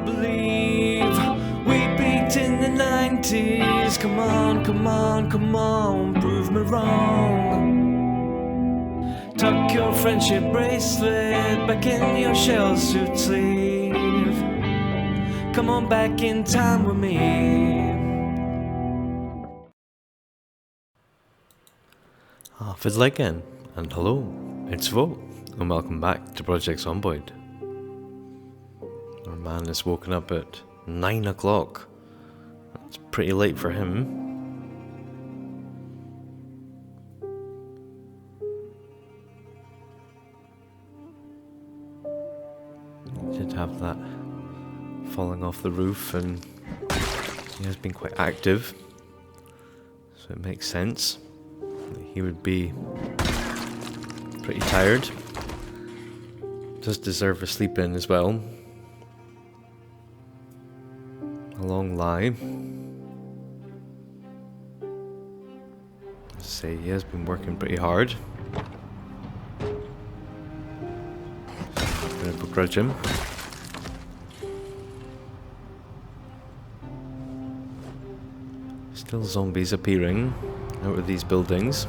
believe we peaked in the 90s. Come on, come on, come on, prove me wrong. Tuck your friendship bracelet back in your shell suit sleeve. Come on back in time with me. Fiddle again, and hello, it's Vo, and welcome back to Project Zomboid. Our man is woken up at 9 o'clock. That's pretty late for him. He did have that falling off the roof, and he has been quite active, so it makes sense that he would be pretty tired. Does deserve a sleep in as well. A long lie. As I say, he has been working pretty hard. I'm gonna begrudge him. Still zombies appearing out of these buildings.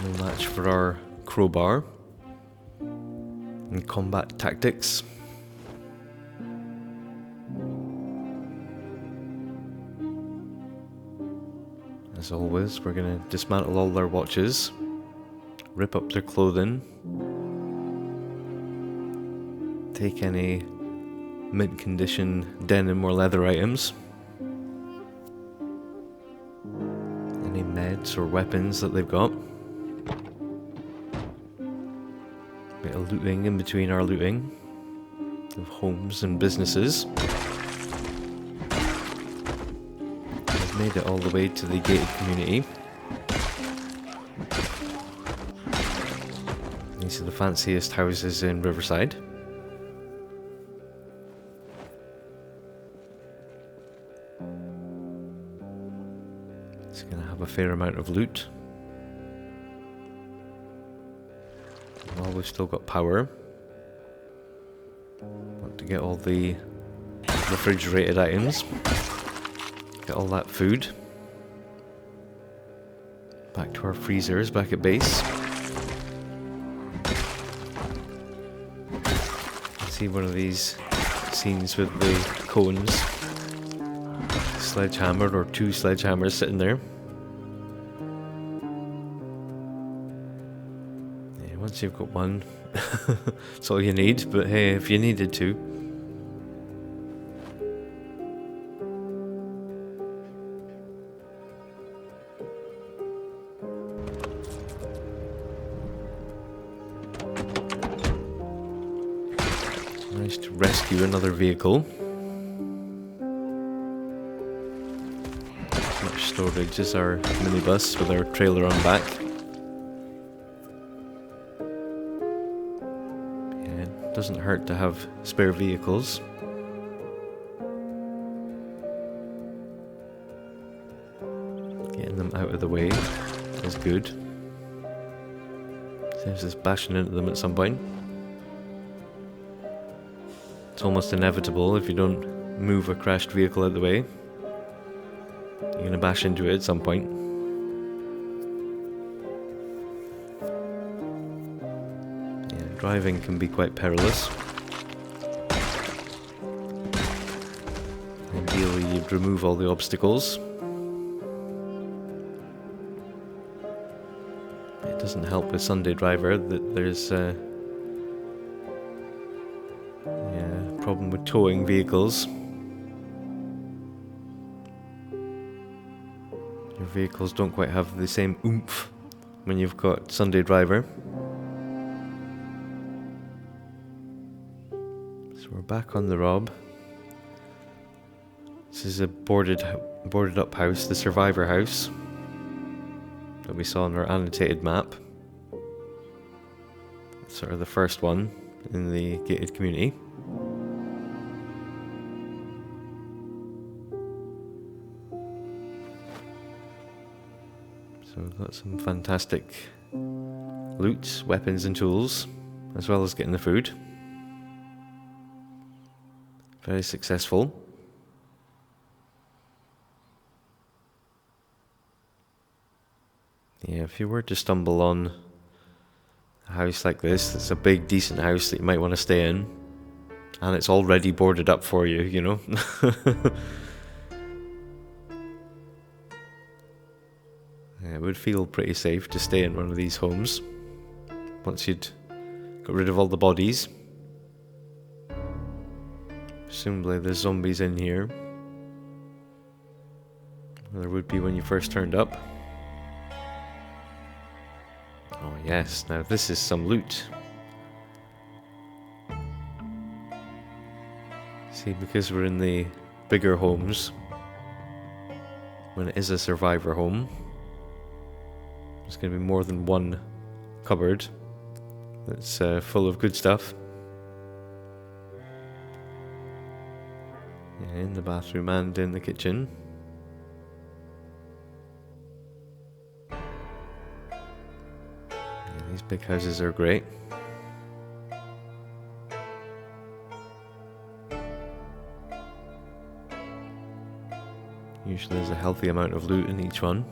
No match for our crowbar and combat tactics. As always, we're going to dismantle all their watches, rip up their clothing, take any mint condition denim or leather items, any meds or weapons that they've got. Bit of looting in between our looting of homes and businesses. We've made it all the way to the gated community. These are the fanciest houses in Riverside. It's going to have a fair amount of loot. While we've still got power, want to get all the refrigerated items, get all that food back to our freezers back at base. See one of these scenes with the cones, sledgehammer or two sledgehammers sitting there. Once you've got one, that's all you need, but hey, if you needed to. Nice to rescue another vehicle. As much storage as our minibus with our trailer on back. Doesn't hurt to have spare vehicles. Getting them out of the way is good. Saves us bashing into them at some point. It's almost inevitable if you don't move a crashed vehicle out of the way. You're going to bash into it at some point. Driving can be quite perilous. Ideally, you'd remove all the obstacles. It doesn't help with Sunday Driver that there's a problem with towing vehicles. Your vehicles don't quite have the same oomph when you've got Sunday Driver. We're back on the Rob. This is a boarded up house, the survivor house that we saw on our annotated map. It's sort of the first one in the gated community. So we've got some fantastic loot, weapons and tools, as well as getting the food. Very successful. Yeah, if you were to stumble on a house like this, it's a big, decent house that you might want to stay in, and it's already boarded up for you, you know? Yeah, it would feel pretty safe to stay in one of these homes once you'd got rid of all the bodies. Presumably there's zombies in here. There would be when you first turned up. Oh yes, now this is some loot. See, because we're in the bigger homes, when it is a survivor home, there's going to be more than one cupboard that's full of good stuff. Yeah, in the bathroom and in the kitchen. Yeah, these big houses are great. Usually there's a healthy amount of loot in each one.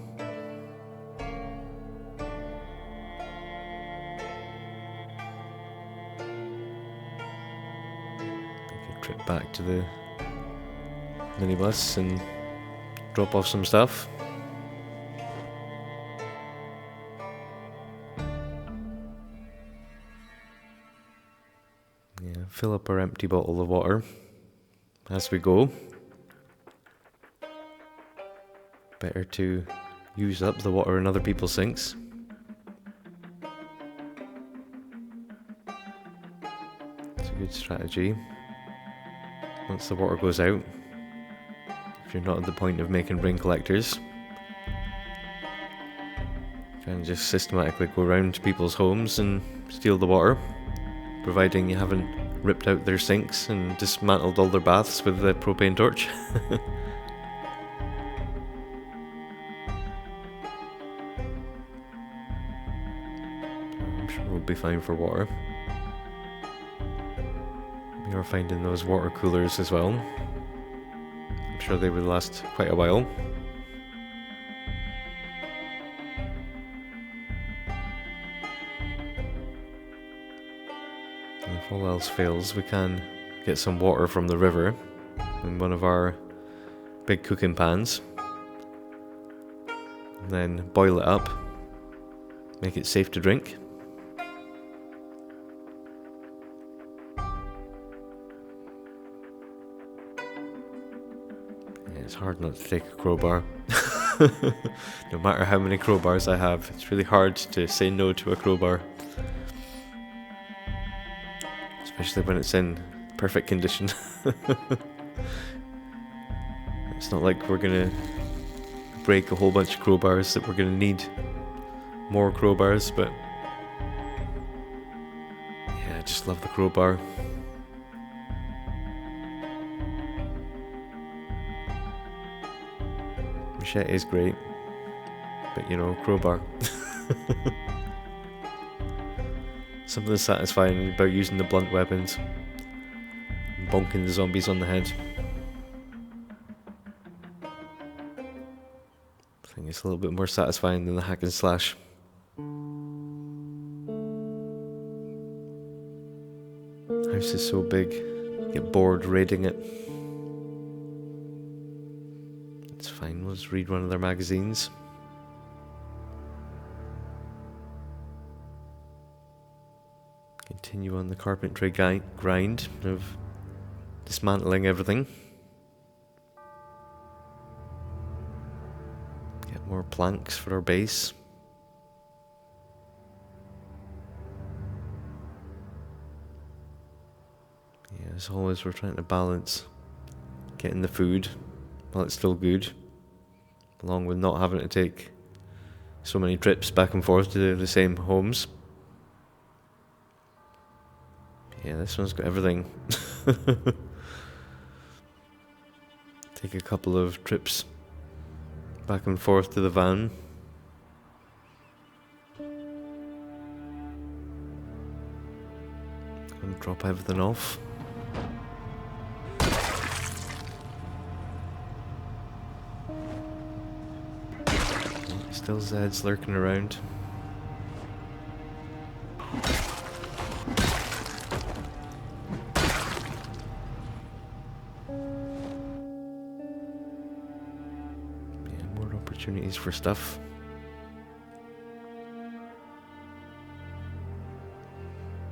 Trip back to the minibus and drop off some stuff. Yeah, fill up our empty bottle of water as we go. Better to use up the water in other people's sinks. It's a good strategy. Once the water goes out, if you're not at the point of making rain collectors, try and just systematically go around people's homes and steal the water, providing you haven't ripped out their sinks and dismantled all their baths with the propane torch. I'm sure we'll be fine for water. We are finding those water coolers as well. I'm sure they would last quite a while. And if all else fails, we can get some water from the river in one of our big cooking pans. And then boil it up, make it safe to drink. It's hard not to take a crowbar. No matter how many crowbars I have, it's really hard to say no to a crowbar. Especially when it's in perfect condition. It's not like we're gonna break a whole bunch of crowbars that we're gonna need more crowbars, but yeah, I just love the crowbar. Machete is great, but you know, crowbar. Something satisfying about using the blunt weapons and bonking the zombies on the head. I think it's a little bit more satisfying than the hack and slash. House is so big, you get bored raiding it. It's fine, we'll just read one of their magazines. Continue on the carpentry grind of dismantling everything. Get more planks for our base. Yeah, as always we're trying to balance getting the food while it's still good, along with not having to take so many trips back and forth to the same homes. Yeah, this one's got everything. Take a couple of trips back and forth to the van. drop everything off. Still Zed's lurking around. Yeah, more opportunities for stuff.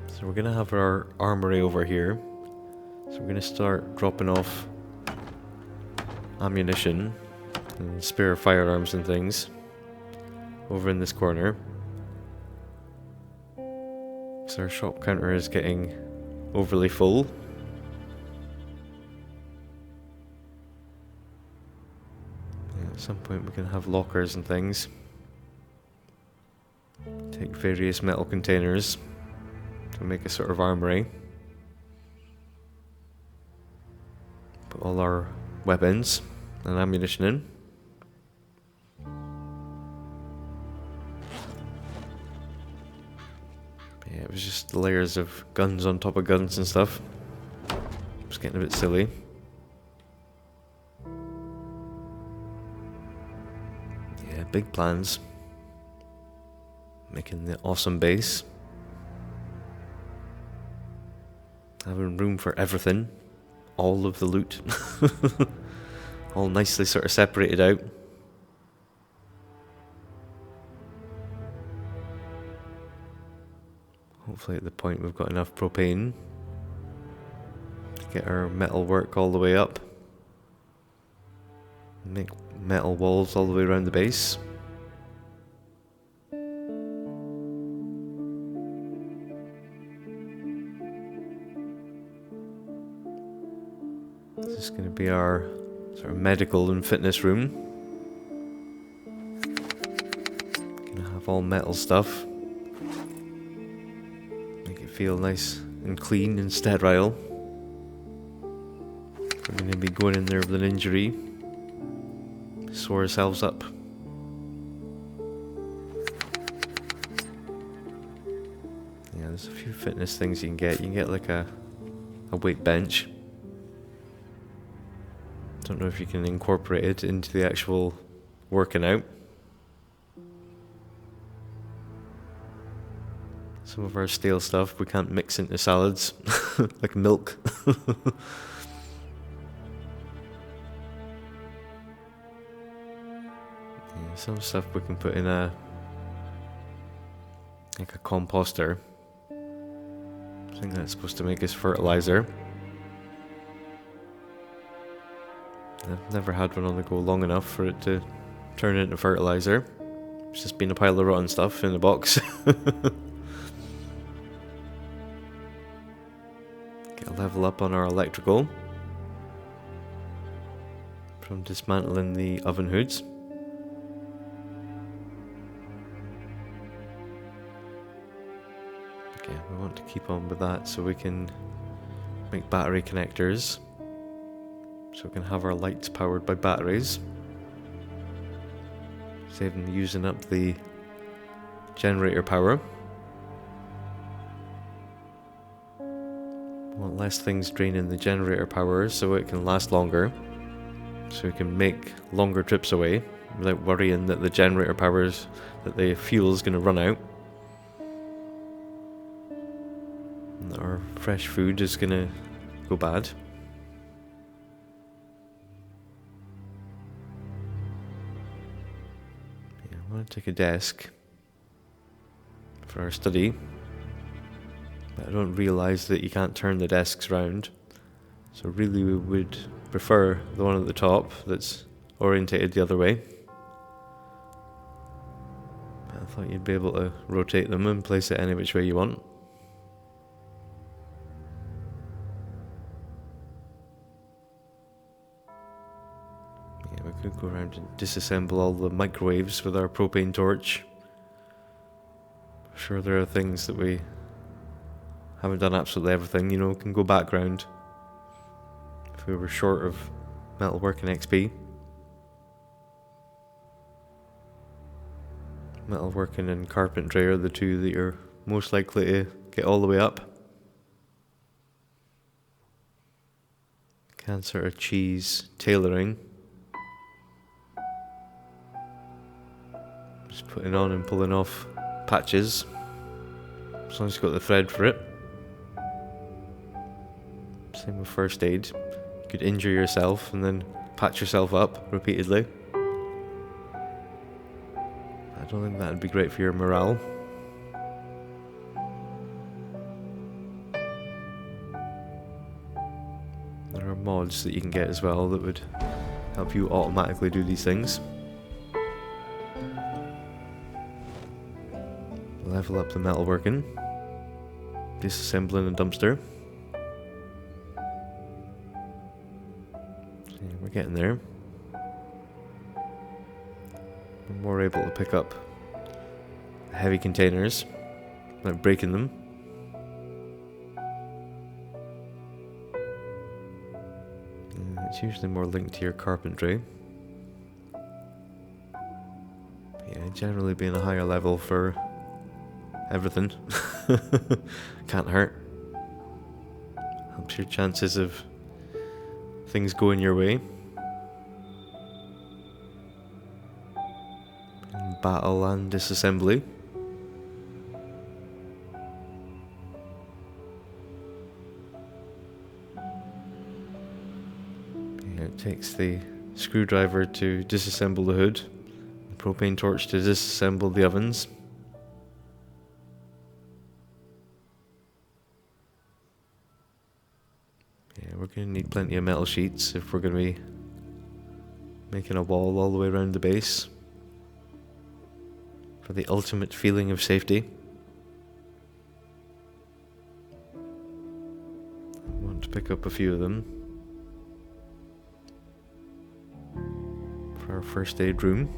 So we're gonna have our armory over here. So we're gonna start dropping off ammunition and spare firearms and things over in this corner. So our shop counter is getting overly full. Yeah, at some point we can have lockers and things. Take various metal containers to make a sort of armory. Put all our weapons and ammunition in. Yeah, it was just layers of guns on top of guns and stuff. It was getting a bit silly. Yeah, big plans. Making the awesome base. Having room for everything. All of the loot. All nicely sort of separated out. Hopefully at the point we've got enough propane to get our metal work all the way up. Make metal walls all the way around the base. This is going to be our sort of medical and fitness room. Gonna have all metal stuff. Make it feel nice and clean and sterile. We're going to be going in there with an injury. Sore ourselves up. Yeah, there's a few fitness things you can get. You can get like a weight bench. Don't know if you can incorporate it into the actual working out. Some of our stale stuff we can't mix into salads, like milk. Yeah, some stuff we can put in like a composter. I think that's supposed to make us fertilizer. I've never had one on the go long enough for it to turn into fertilizer. It's just been a pile of rotten stuff in a box. Get a level up on our electrical from dismantling the oven hoods. Okay, we want to keep on with that so we can make battery connectors. So we can have our lights powered by batteries. Saving using up the generator power. We want less things draining the generator power so it can last longer. So we can make longer trips away without worrying that the generator powers, that the fuel is going to run out. And that our fresh food is going to go bad. I want to take a desk for our study, but I don't realise that you can't turn the desks round, so really we would prefer the one at the top that's orientated the other way. I thought you'd be able to rotate them and place it any which way you want. We could go around and disassemble all the microwaves with our propane torch. I'm sure there are things that we haven't done absolutely everything, you know, can go background if we were short of metalworking XP. Metalworking and carpentry are the two that you're most likely to get all the way up. Can sort of cheese tailoring. Just putting on and pulling off patches. As long as you've got the thread for it. Same with first aid. You could injure yourself and then patch yourself up repeatedly. I don't think that would be great for your morale. There are mods that you can get as well that would help you automatically do these things. Level up the metalworking. Disassembling a dumpster. So yeah, we're getting there. We're more able to pick up heavy containers without breaking them. It's usually more linked to your carpentry. But yeah, generally being a higher level for everything. Can't hurt. Helps your chances of things going your way. In battle and disassembly. It takes the screwdriver to disassemble the hood, the propane torch to disassemble the ovens. Yeah, we're going to need plenty of metal sheets if we're going to be making a wall all the way around the base for the ultimate feeling of safety. I want to pick up a few of them for our first aid room.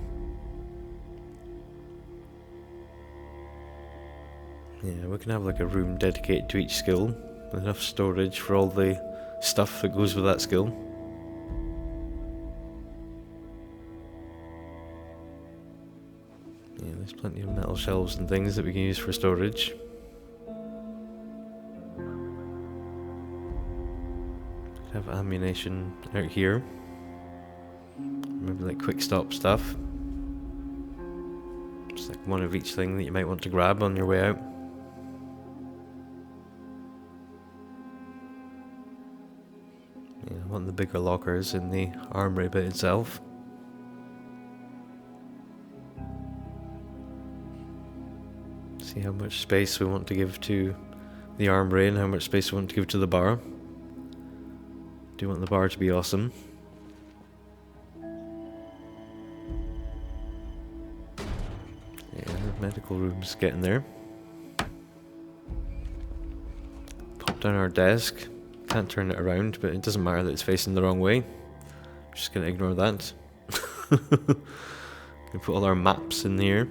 Yeah, we can have like a room dedicated to each skill, with enough storage for all the stuff that goes with that skill. Yeah, there's plenty of metal shelves and things that we can use for storage. Could have ammunition out here. Maybe like quick stop stuff. Just like one of each thing that you might want to grab on your way out. Yeah, I want the bigger lockers in the armory bit itself. See how much space we want to give to the armory and how much space we want to give to the bar. Do want the bar to be awesome. Yeah, the medical room's getting there. Pop down our desk. Can't turn it around, but it doesn't matter that it's facing the wrong way. Just gonna ignore that. Gonna put all our maps in here.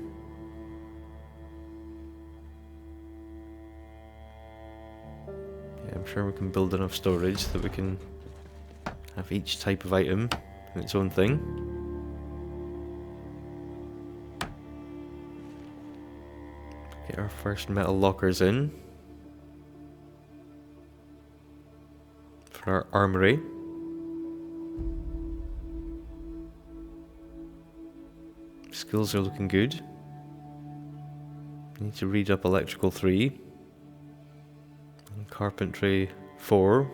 Yeah, I'm sure we can build enough storage that we can have each type of item in its own thing. Get our first metal lockers in for our armory. Skills are looking good. Need to read up electrical 3 and carpentry 4.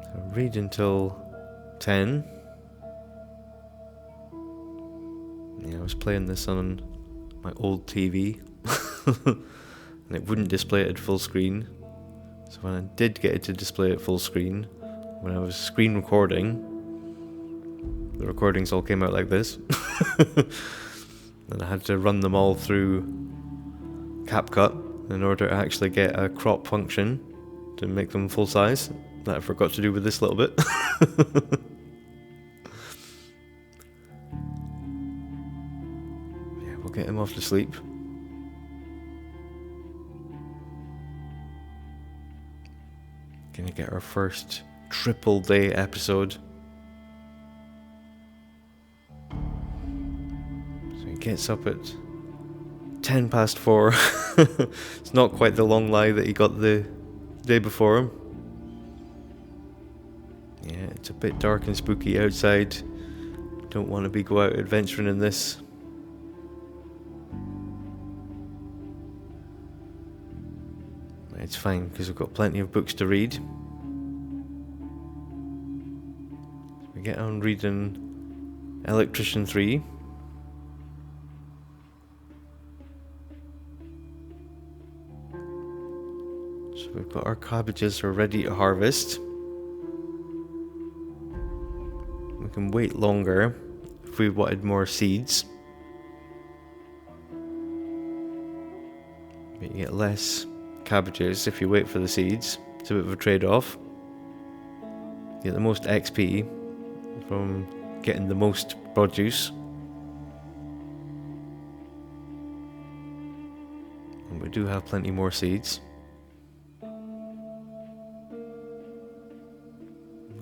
So read until 10. Yeah, I was playing this on my old TV and it wouldn't display it at full screen. So when I did get it to display at full screen, when I was screen recording, the recordings all came out like this. And I had to run them all through CapCut in order to actually get a crop function to make them full size. That I forgot to do with this little bit. Yeah, we'll get him off to sleep. Gonna get our first triple day episode. So he gets up at 10 past 4. It's not quite the long lie that he got the day before. Yeah, it's a bit dark and spooky outside. Don't want to be go out adventuring in this. It's fine because we've got plenty of books to read. We get on reading Electrician 3. So we've got our cabbages are ready to harvest. We can wait longer if we wanted more seeds. But you get less cabbages if you wait for the seeds. It's a bit of a trade-off. You get the most XP from getting the most produce. And we do have plenty more seeds.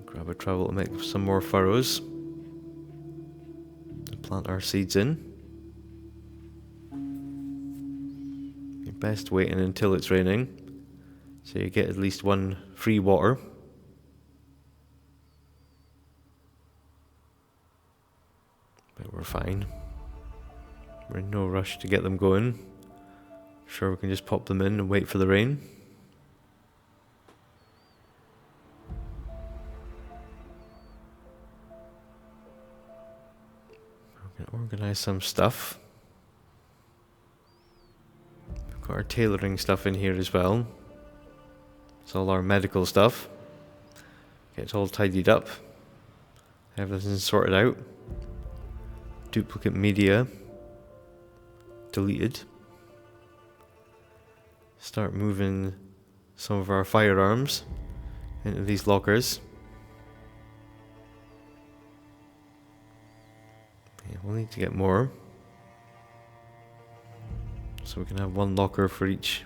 Grab a trowel to make some more furrows. Plant our seeds in. You're best waiting until it's raining, so you get at least one free water. But we're fine. We're in no rush to get them going. Sure, we can just pop them in and wait for the rain. We can organize some stuff. We've got our tailoring stuff in here as well. It's all our medical stuff. It's all tidied up. Everything's sorted out. Duplicate media deleted. Start moving some of our firearms into these lockers. Yeah, we'll need to get more. So we can have one locker for each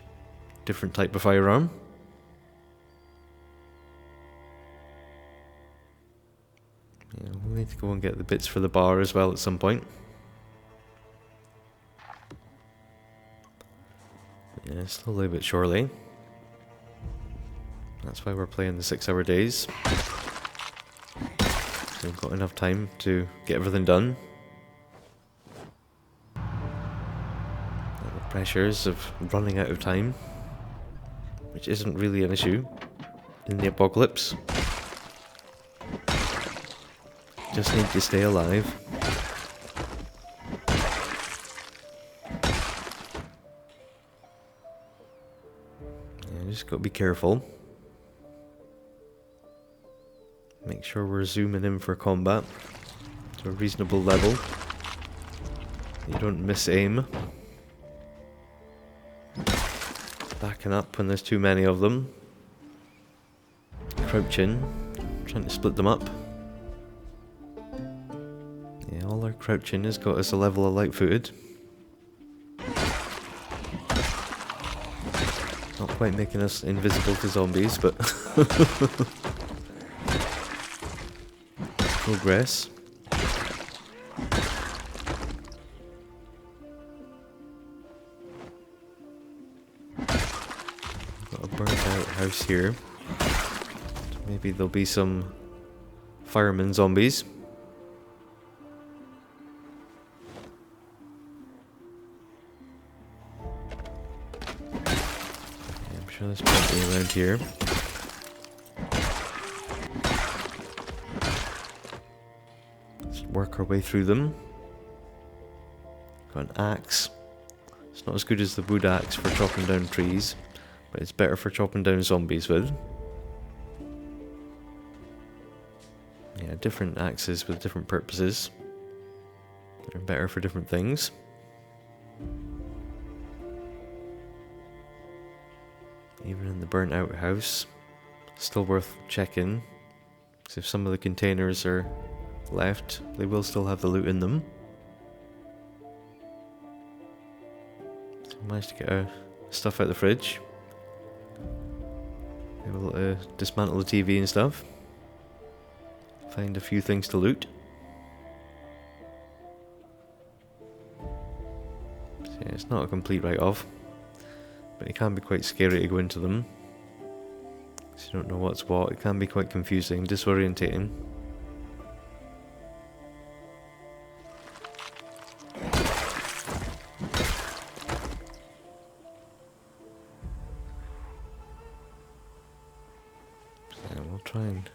different type of firearm. Yeah, we'll need to go and get the bits for the bar as well at some point. Yeah, slowly but surely. That's why we're playing the 6-hour days. So we've got enough time to get everything done. And the pressures of running out of time, which isn't really an issue in the apocalypse. Just need to stay alive. Yeah, just got to be careful. Make sure we're zooming in for combat to a reasonable level. You don't miss aim. Backing up when there's too many of them. Crouching, trying to split them up. Yeah, all our crouching has got us a level of light-footed. Not quite making us invisible to zombies, but progress. Got a burnt out house here. Maybe there'll be some fireman zombies. I'm sure there's plenty around here. Let's work our way through them. Got an axe. It's not as good as the wood axe for chopping down trees, but it's better for chopping down zombies with. Yeah, different axes with different purposes. They're better for different things. Even in the burnt out house, still worth checking, because if some of the containers are left, they will still have the loot in them. So I managed to get stuff out of the fridge. Able to dismantle the TV and stuff. Find a few things to loot. So Yeah, it's not a complete write-off, but it can be quite scary to go into them. So you don't know what's what. It can be quite confusing, disorientating. So we'll try and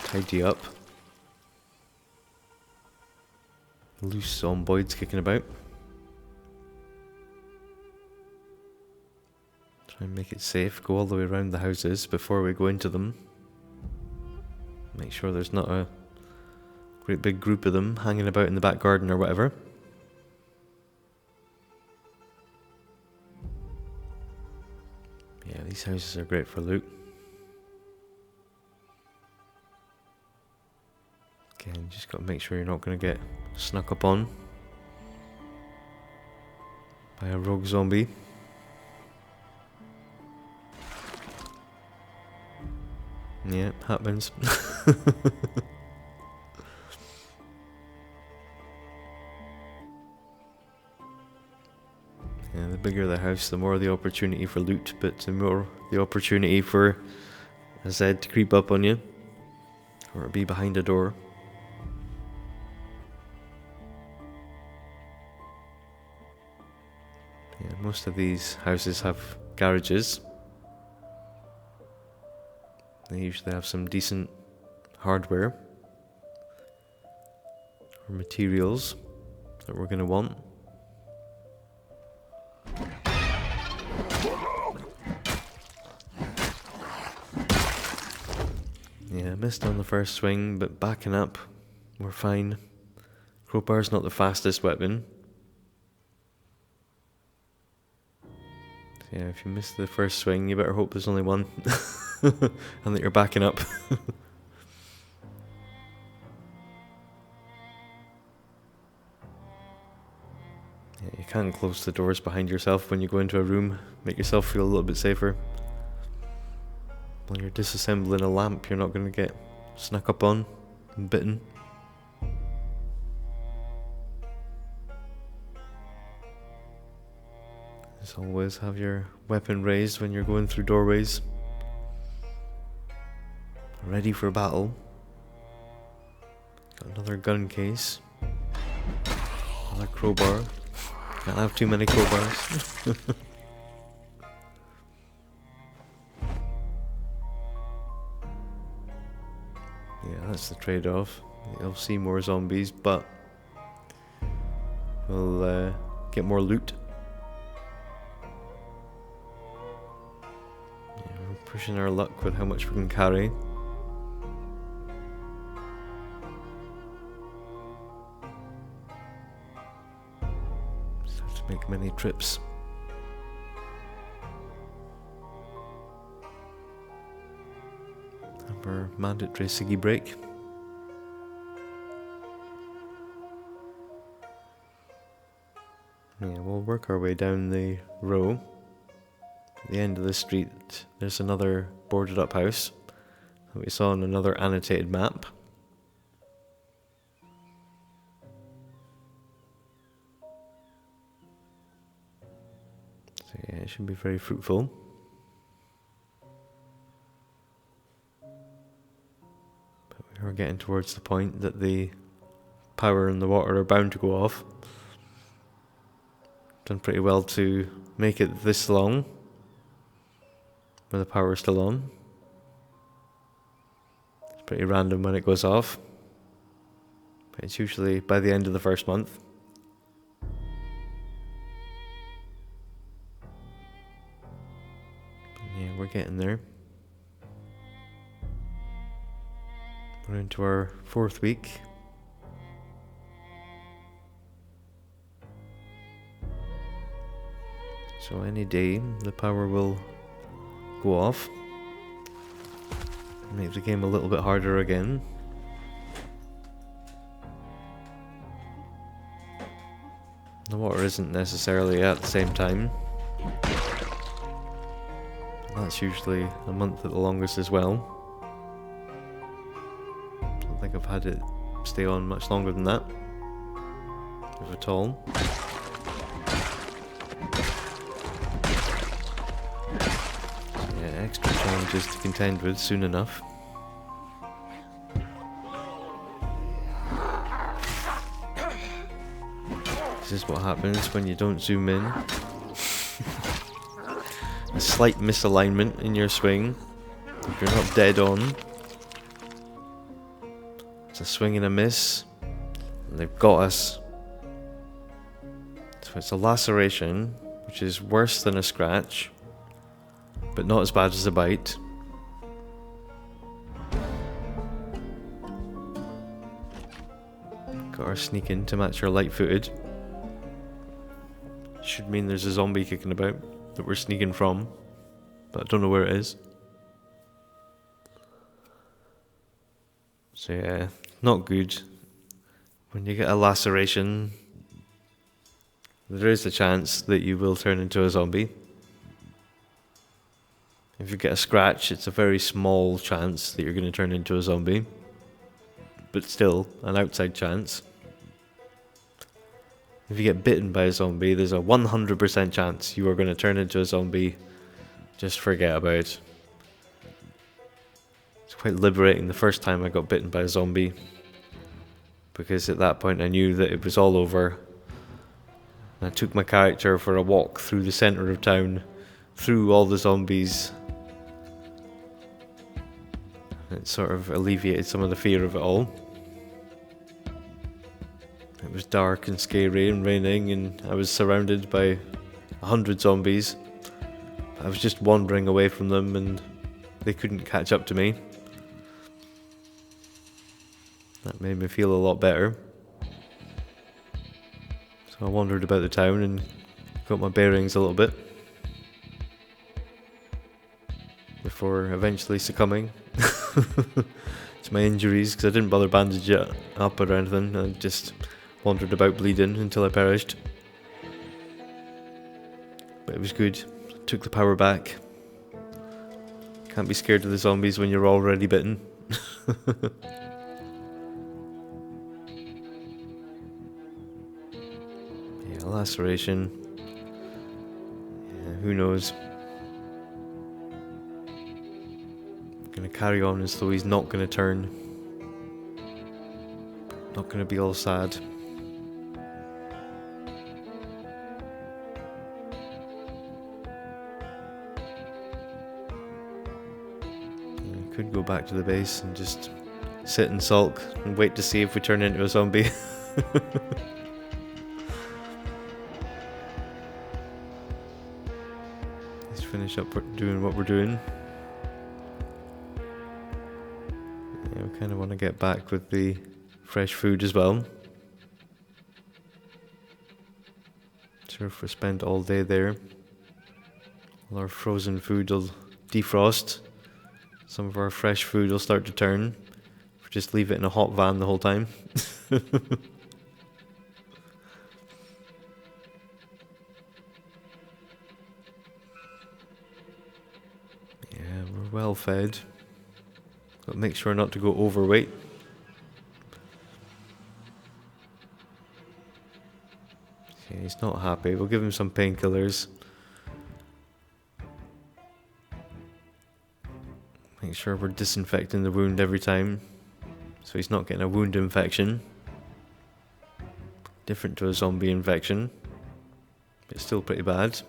tidy up. Loose zomboids kicking about. Try and make it safe. Go all the way around the houses before we go into them. Make sure there's not a great big group of them hanging about in the back garden or whatever. Yeah, these houses are great for loot. Again, just got to make sure you're not going to get snuck up on by a rogue zombie. Yeah, happens. Yeah, the bigger the house, the more the opportunity for loot, but the more the opportunity for a Zed to creep up on you, or be behind a door. Yeah, most of these houses have garages. They usually have some decent hardware or materials that we're going to want. Yeah, missed on the first swing, but backing up, we're fine. Crowbar's not the fastest weapon. Yeah, if you miss the first swing, you better hope there's only one. And that you're backing up. Yeah, you can close the doors behind yourself when you go into a room. Make yourself feel a little bit safer. When you're disassembling a lamp, you're not going to get snuck up on and bitten. As always, have your weapon raised when you're going through doorways. Ready for battle. Got another gun case. Another crowbar. Can't have too many crowbars. Yeah, that's the trade-off. You'll see more zombies, but we'll get more loot. Yeah, we're pushing our luck with how much we can carry. Make many trips. Have our mandatory ciggy break. Yeah, we'll work our way down the row. At the end of the street, there's another boarded up house that we saw on another annotated map. Yeah, it should be very fruitful. But we are getting towards the point that the power and the water are bound to go off. Done pretty well to make it this long when the power is still on. It's pretty random when it goes off, but it's usually by the end of the first month. Yeah, we're getting there. We're into our 4th week. So any day the power will go off. Make the game a little bit harder again. The water isn't necessarily at the same time. That's usually a month at the longest as well. I don't think I've had it stay on much longer than that, if at all. challenges to contend with soon enough. This is what happens when you don't zoom in. A slight misalignment in your swing. If you're not dead on. It's a swing and a miss. And they've got us. So it's a laceration, which is worse than a scratch, but not as bad as a bite. Got our sneak in to match our light-footed. Should mean there's a zombie kicking about that we're sneaking from, but I don't know where it is. So yeah, not good. When you get a laceration, there is a chance that you will turn into a zombie. If you get a scratch, it's a very small chance that you're going to turn into a zombie. But still, an outside chance. If you get bitten by a zombie, there's a 100% chance you are going to turn into a zombie. Just forget about it. It's quite liberating the first time I got bitten by a zombie, because at that point I knew that it was all over. I took my character for a walk through the centre of town, through all the zombies. It sort of alleviated some of the fear of it all. It was dark and scary and raining, and I was surrounded by 100 zombies. I was just wandering away from them and they couldn't catch up to me. That made me feel a lot better. So I wandered about the town and got my bearings a little bit before eventually succumbing to my injuries, because I didn't bother bandage it up or anything. I just wandered about bleeding until I perished. But it was good. Took the power back. Can't be scared of the zombies when you're already bitten. Yeah, laceration. Yeah, who knows? Gonna carry on as though he's not gonna turn. Not gonna be all sad. Could go back to the base and just sit and sulk and wait to see if we turn into a zombie. Let's finish up doing what we're doing. Yeah, we kind of want to get back with the fresh food as well. So if we spend all day there, all our frozen food will defrost. Some of our fresh food will start to turn if we just leave it in a hot van the whole time. Yeah, we're well fed. But make sure not to go overweight. Okay, he's not happy. We'll give him some painkillers. Make sure we're disinfecting the wound every time, so he's not getting a wound infection. Different to a zombie infection, but still pretty bad.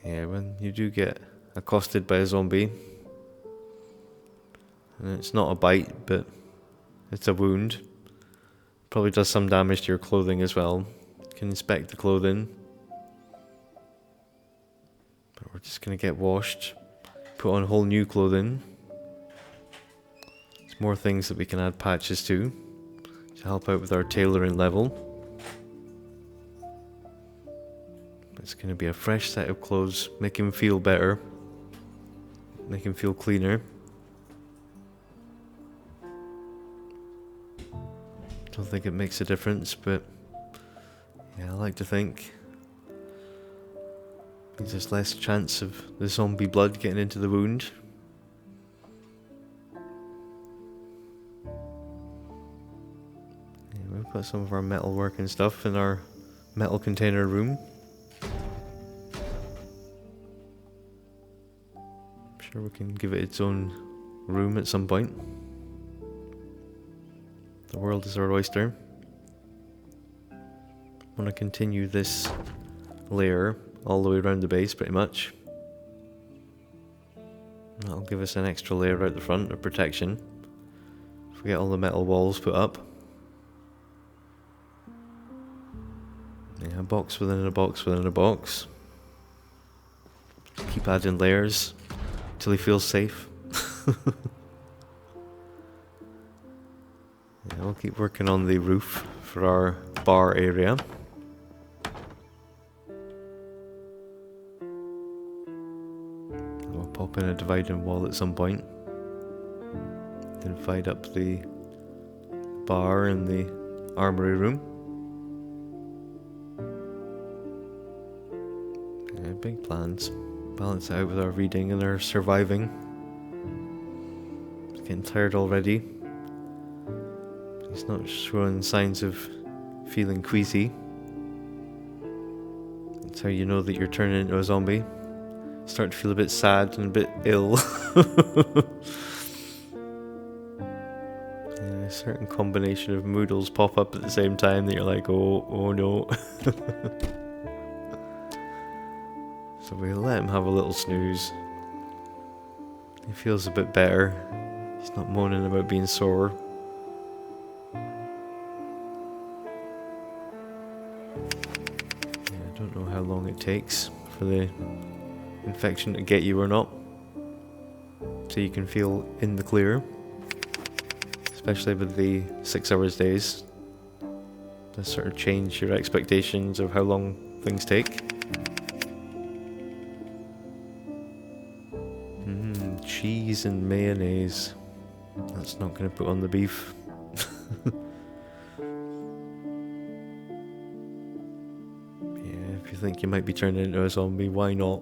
Yeah, when you do get accosted by a zombie, and it's not a bite, but it's a wound, probably does some damage to your clothing as well. You can inspect the clothing. But we're just going to get washed, put on whole new clothing. There's more things that we can add patches to help out with our tailoring level. It's going to be a fresh set of clothes, make him feel better, make him feel cleaner. Don't think it makes a difference, but yeah, I like to think means there's less chance of the zombie blood getting into the wound. Yeah, we've got some of our metalworking stuff in our metal container room. sure we can give it its own room at some point. The world is our oyster. I want to continue this layer all the way around the base pretty much. That'll give us an extra layer out the front of protection. If we get all the metal walls put up. Yeah, a box within a box within a box. Keep adding layers till he feels safe. Yeah, we'll keep working on the roof for our bar area. We'll pop in a dividing wall at some point. Then divide up the bar and the armory room. Yeah, big plans. Balance it out with our reading and our surviving. It's getting tired already. He's not showing signs of feeling queasy. That's how you know that you're turning into a zombie. Start to feel a bit sad and a bit ill. Yeah, a certain combination of moodles pop up at the same time that you're like, oh no. So we'll let him have a little snooze. He feels a bit better. He's not moaning about being sore. Yeah, I don't know how long it takes for the infection to get you or not. So you can feel in the clear. Especially with the 6 hours days. Does sort of change your expectations of how long things take. Cheese and mayonnaise. That's not going to put on the beef. Yeah, if you think you might be turning into a zombie, why not?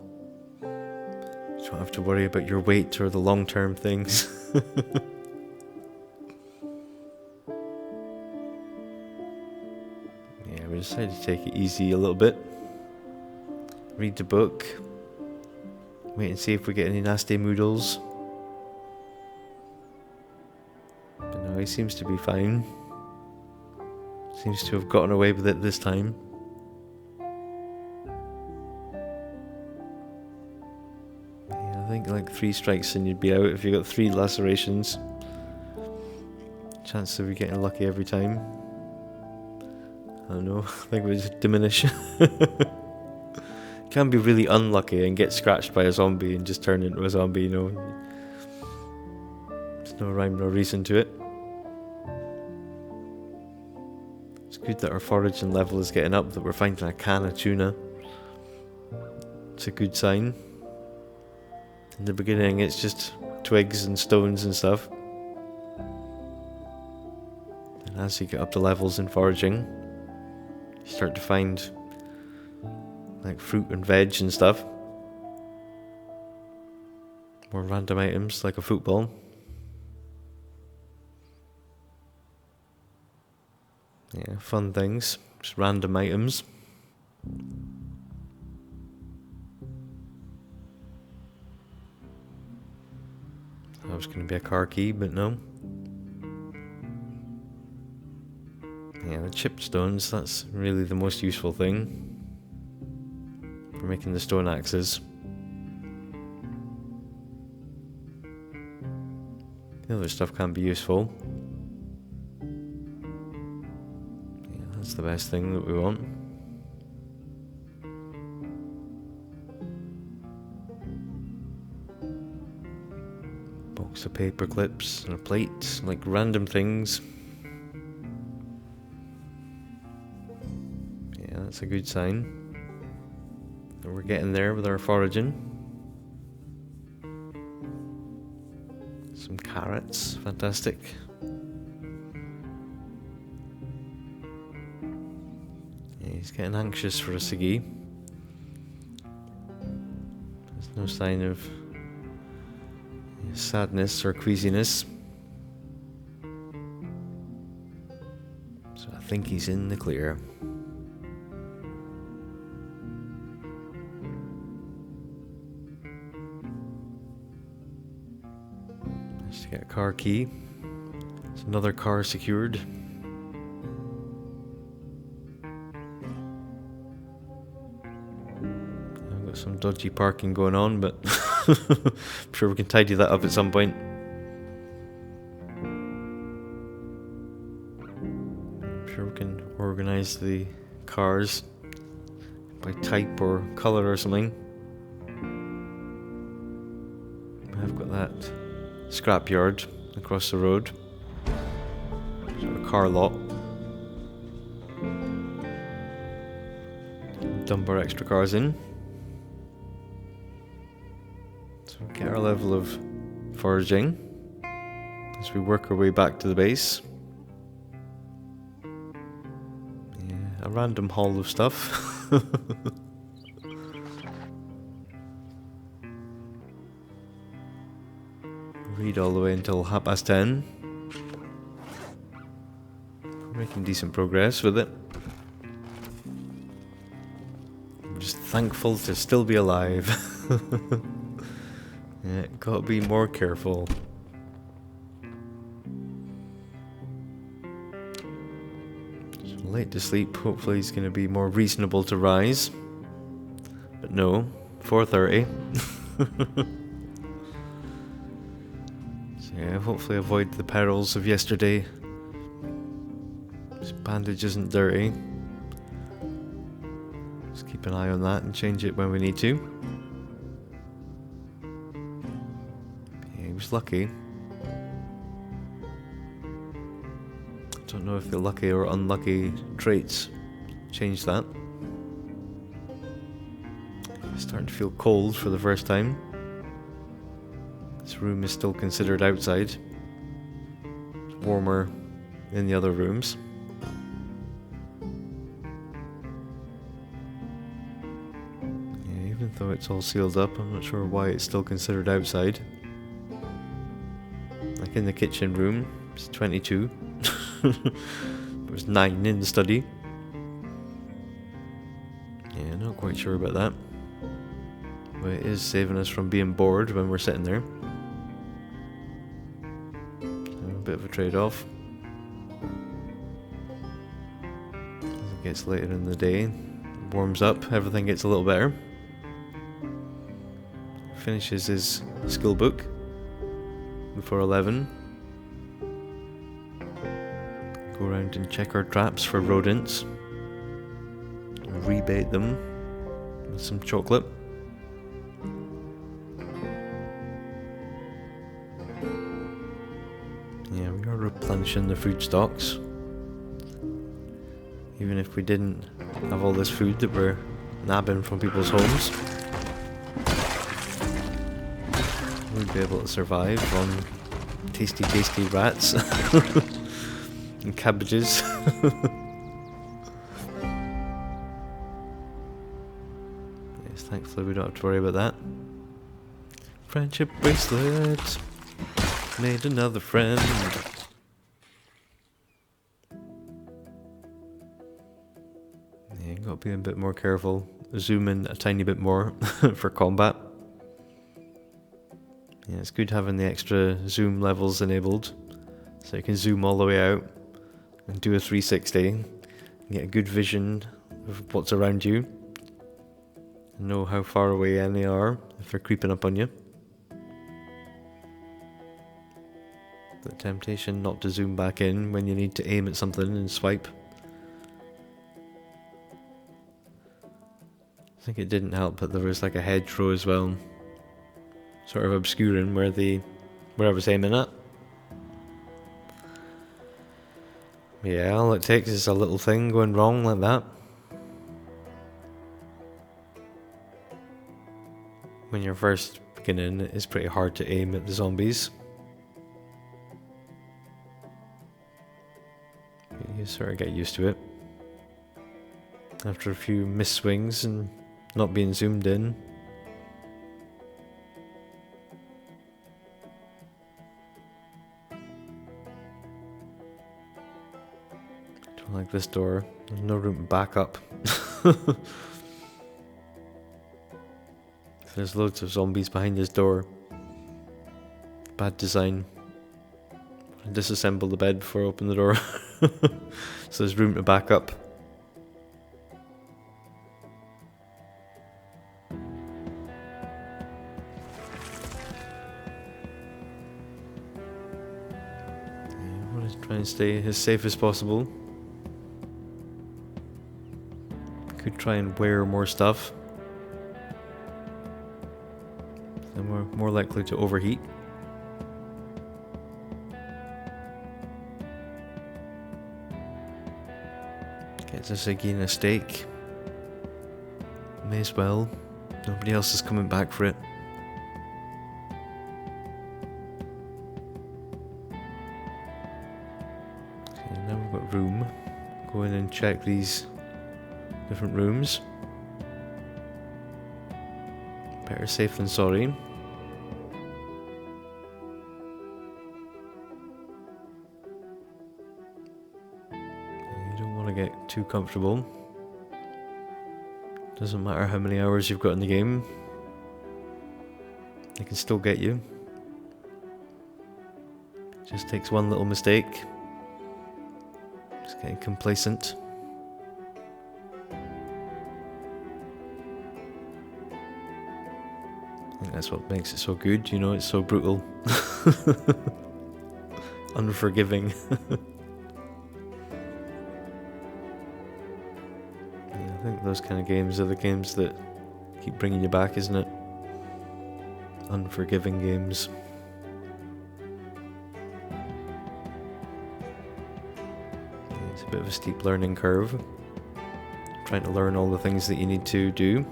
You don't have to worry about your weight or the long-term things. Yeah, we decided to take it easy a little bit. Read the book. Wait and see if we get any nasty moodles. But no, he seems to be fine. Seems to have gotten away with it this time. Yeah, I think like 3 strikes and you'd be out if you got 3 lacerations. Chances of you getting lucky every time. I don't know, I think it would diminish. Can be really unlucky and get scratched by a zombie and just turn into a zombie, you know. There's no rhyme, no reason to it. It's good that our foraging level is getting up, that we're finding a can of tuna. It's a good sign. In the beginning it's just twigs and stones and stuff. And as you get up to levels in foraging, you start to find like fruit and veg and stuff. More random items like a football. Yeah, fun things. Just random items. That was going to be a car key, but no. Yeah, the chipped stones, that's really the most useful thing for making the stone axes. The other stuff can be useful. Yeah, that's the best thing that we want. Box of paper clips and a plate, like random things. Yeah, that's a good sign. We're getting there with our foraging. Some carrots, fantastic. Yeah, he's getting anxious for a ciggy. There's no sign of sadness or queasiness. So I think he's in the clear. Get a car key. There's another car secured. I've got some dodgy parking going on, but I'm sure we can tidy that up at some point. I'm sure we can organize the cars by type or color or something. I've got that scrapyard across the road. Sort of car lot. Dump our extra cars in. So we get our level of foraging as we work our way back to the base. Yeah, a random haul of stuff. Read all the way until 10:30. We're making decent progress with it. I'm just thankful to still be alive. Yeah, gotta be more careful. So late to sleep, hopefully he's gonna be more reasonable to rise. But no, 4:30. Yeah, hopefully avoid the perils of yesterday. This bandage isn't dirty. Just keep an eye on that and change it when we need to. Yeah, he was lucky. Don't know if the lucky or unlucky traits change that. It's starting to feel cold for the first time. This room is still considered outside. It's warmer in the other rooms. Yeah, even though it's all sealed up, I'm not sure why it's still considered outside. Like in the kitchen room, it's 22. It was 9 in the study. Yeah, not quite sure about that. But it is saving us from being bored when we're sitting there. A bit of a trade-off. As it gets later in the day, it warms up, everything gets a little better. Finishes his skill book before 11. Go around and check our traps for rodents. Rebait them with some chocolate. Yeah, we are replenishing the food stocks. Even if we didn't have all this food that we're nabbing from people's homes, we'd be able to survive on tasty, tasty rats and cabbages. Yes, thankfully we don't have to worry about that. Friendship bracelet. Made another friend. Yeah, gotta be a bit more careful. Zoom in a tiny bit more for combat. Yeah, it's good having the extra zoom levels enabled, so you can zoom all the way out and do a 360 and get a good vision of what's around you and know how far away any are if they're creeping up on you. The temptation not to zoom back in when you need to aim at something and swipe. I think it didn't help that there was like a hedgerow as well, sort of obscuring where I was aiming at. Yeah, all it takes is a little thing going wrong like that. When you're first beginning, it's pretty hard to aim at the zombies. You sort of get used to it. After a few miss swings and not being zoomed in. Don't like this door. There's no room to back up. There's loads of zombies behind this door. Bad design. Disassemble the bed before I open the door. So there's room to back up. I want to try and stay as safe as possible. Could try and wear more stuff. Then we're more likely to overheat. Gets us again a steak. May as well. Nobody else is coming back for it. Okay, now we've got room. Go in and check these different rooms. Better safe than sorry. You don't want to get too comfortable. Doesn't matter how many hours you've got in the game, they can still get you. Just takes one little mistake. Just getting complacent. I think that's what makes it so good, you know, it's so brutal. Unforgiving. Yeah, I think those kind of games are the games that keep bringing you back, isn't it? Unforgiving games. Yeah, it's a bit of a steep learning curve. Trying to learn all the things that you need to do.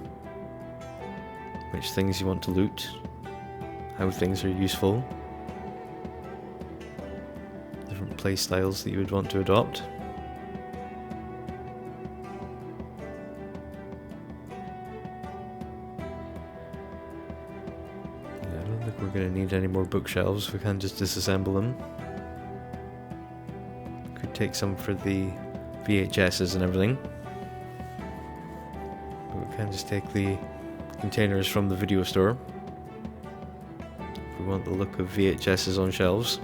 Which things you want to loot, how things are useful, different play styles that you would want to adopt. Yeah, I don't think we're going to need any more bookshelves, we can just disassemble them. Could take some for the VHSs and everything, but we can just take the containers from the video store. If we want the look of VHSs on shelves.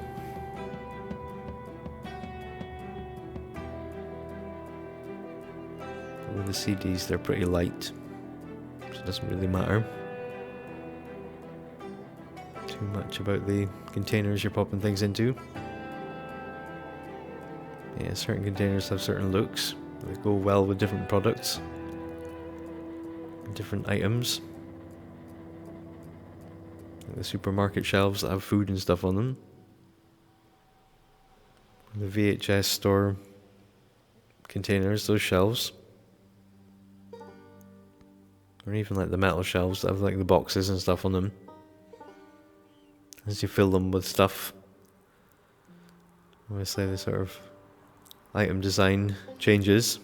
With the CDs, they're pretty light, so it doesn't really matter too much about the containers you're popping things into. Yeah, certain containers have certain looks. They go well with different products. Different items. Like the supermarket shelves that have food and stuff on them. The VHS store containers, those shelves. Or even like the metal shelves that have like the boxes and stuff on them. As you fill them with stuff. Obviously the sort of item design changes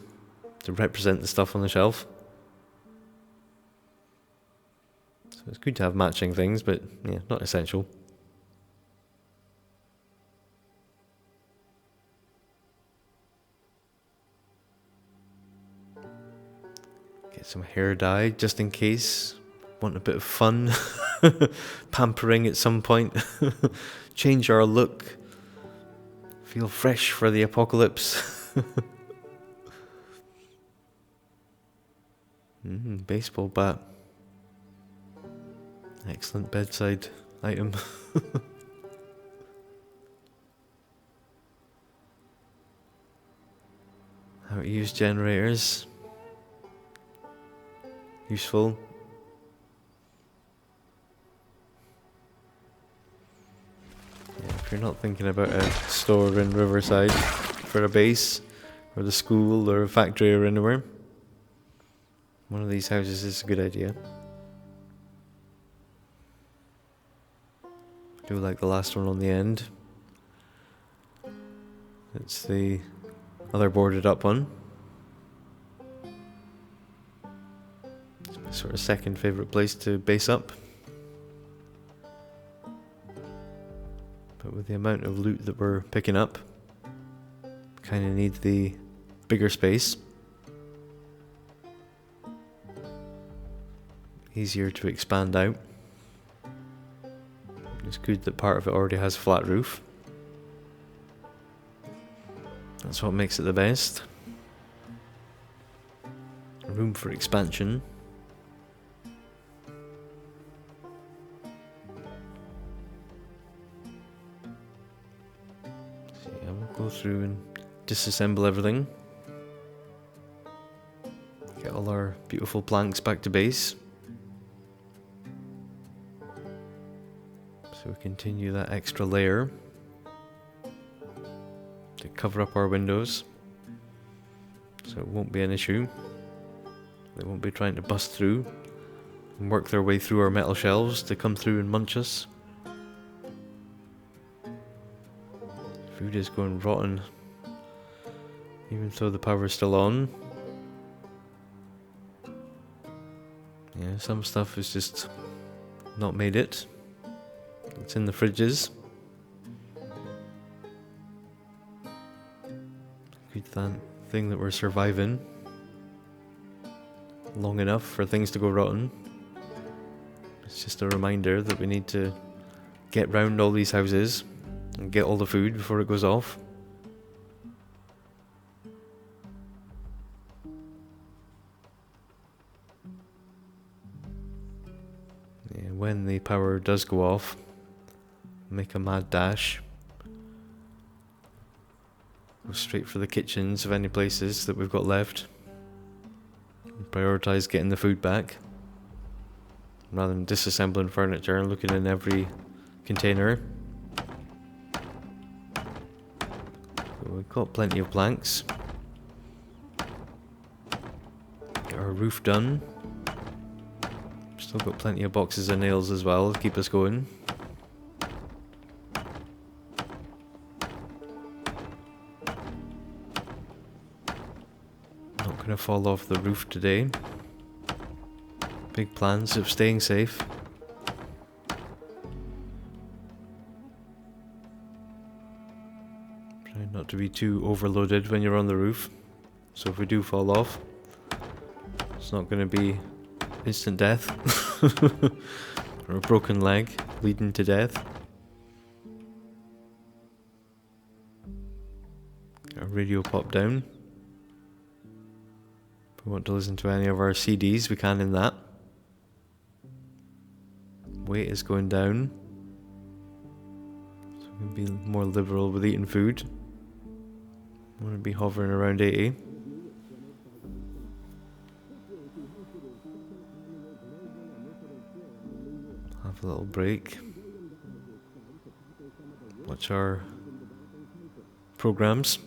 to represent the stuff on the shelf. So it's good to have matching things, but yeah, not essential. Get some hair dye just in case. Want a bit of fun. Pampering at some point. Change our look. Feel fresh for the apocalypse. Baseball bat. Excellent bedside item. How to use generators. Useful. Yeah, if you're not thinking about a store in Riverside for a base, or the school, or a factory, or anywhere, one of these houses is a good idea. I do like the last one on the end. It's the other boarded up one. It's my sort of second favourite place to base up. But with the amount of loot that we're picking up, kind of need the bigger space. Easier to expand out. It's good that part of it already has a flat roof. That's what makes it the best. Room for expansion. So yeah, we'll go through and disassemble everything. Get all our beautiful planks back to base. So we continue that extra layer to cover up our windows, so it won't be an issue. They won't be trying to bust through and work their way through our metal shelves to come through and munch us. Food is going rotten, even though the power is still on. Yeah, some stuff is just not made it. It's in the fridges. Good thing that we're surviving long enough for things to go rotten. It's just a reminder that we need to get round all these houses and get all the food before it goes off. Yeah, when the power does go off, make a mad dash. Go straight for the kitchens of any places that we've got left. Prioritise getting the food back, rather than disassembling furniture and looking in every container. So we've got plenty of planks. Get our roof done. Still got plenty of boxes of nails as well to keep us going. Gonna fall off the roof today. Big plans of staying safe. Try not to be too overloaded when you're on the roof. So if we do fall off, it's not gonna be instant death or a broken leg leading to death. Our radio popped down. If we want to listen to any of our CDs, we can in that. Weight is going down, so we can be more liberal with eating food. I want to be hovering around 80. Have a little break. Watch our programs.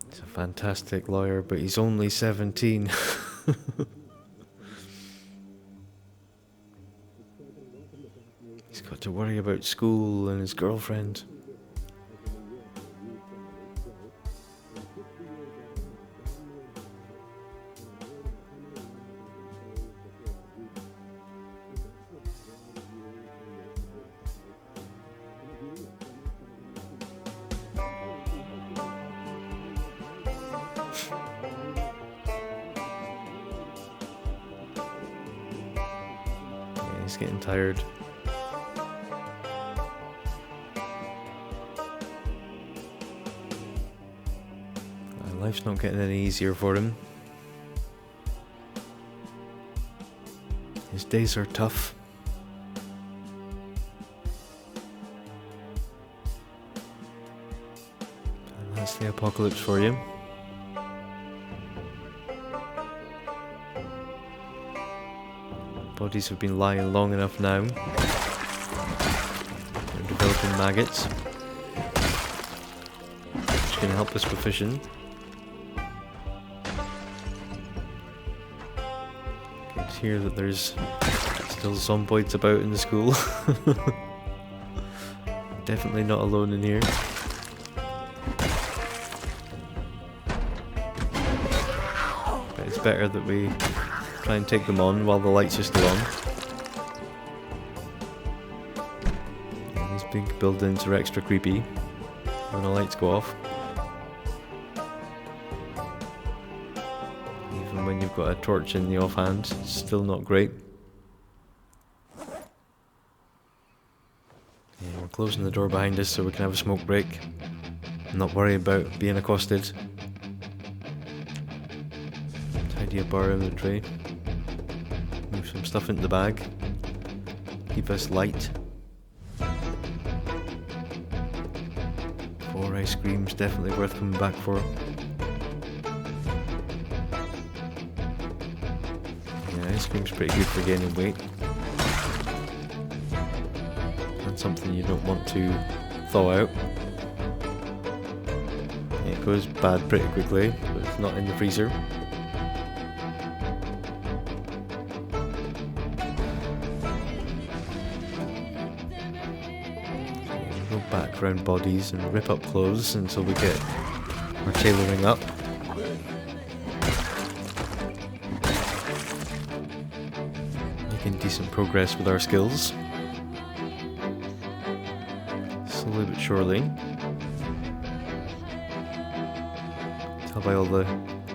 He's a fantastic lawyer, but he's only 17. He's got to worry about school and his girlfriend. He's getting tired. Life's not getting any easier for him. His days are tough. And that's the apocalypse for you. Bodies have been lying long enough now. They're developing maggots, which can help us with fishing. Can hear that there's still zomboids about in the school. Definitely not alone in here. But it's better that we try and take them on while the lights are still on. And these big buildings are extra creepy. when the lights go off. Even when you've got a torch in the offhand, it's still not great. Yeah, we're closing the door behind us so we can have a smoke break. Not worry about being accosted. Tidy up our inventory. Move some stuff into the bag. Keep us light. 4 ice creams, definitely worth coming back for. Yeah, ice cream's pretty good for gaining weight. And something you don't want to thaw out. It goes bad pretty quickly, but it's not in the freezer. Go back around bodies and rip up clothes until we get our tailoring up. Making decent progress with our skills. Slowly but surely. Tell by all the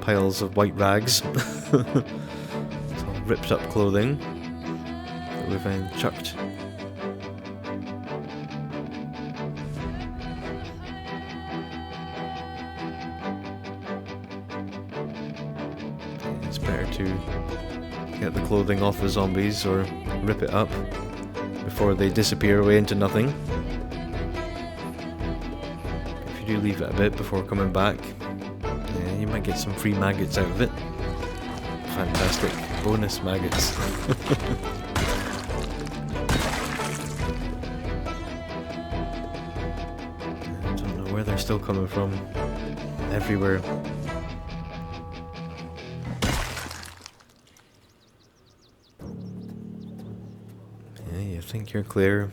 piles of white rags. It's all ripped up clothing that we've chucked. It's better to get the clothing off the zombies or rip it up before they disappear away into nothing. If you do leave it a bit before coming back, yeah, you might get some free maggots out of it. Fantastic. Bonus maggots. I don't know where they're still coming from. Everywhere. Yeah, you think you're clear.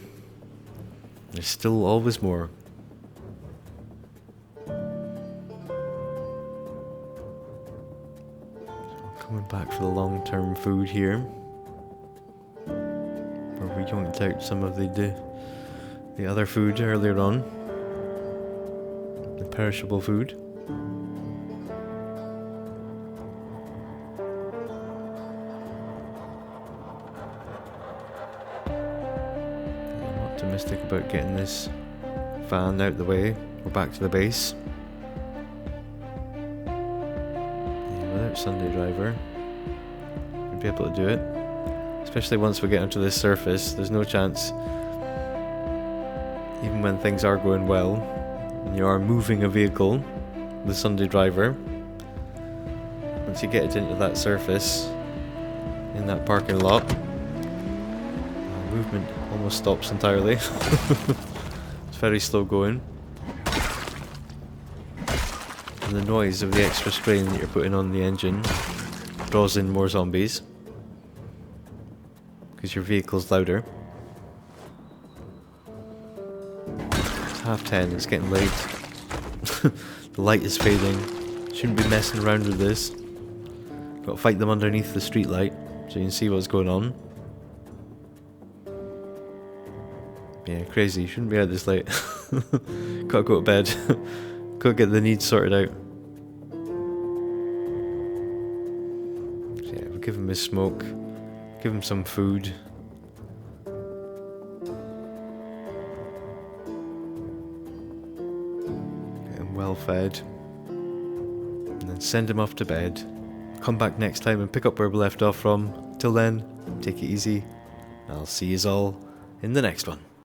There's still always more. Coming back for the long-term food here. Where we yoinked out some of the other food earlier on. The perishable food. I'm optimistic about getting this van out the way. We're back to the base. Without Sunday Driver, we'd be able to do it. Especially once we get onto this surface, there's no chance, even when things are going well, and you are moving a vehicle, the Sunday Driver, once you get it into that surface, in that parking lot, movement almost stops entirely. It's very slow going. And the noise of the extra strain that you're putting on the engine draws in more zombies because your vehicle's louder. It's 10:30, it's getting late. The light is fading. Shouldn't be messing around with this. Got to fight them underneath the street light so you can see what's going on. Yeah, crazy. Shouldn't be out this late. Gotta go to bed. Gotta get the needs sorted out. So yeah, we'll give him his smoke. Give him some food. Get him well fed. And then send him off to bed. Come back next time and pick up where we left off from. Till then, take it easy. I'll see yous all in the next one.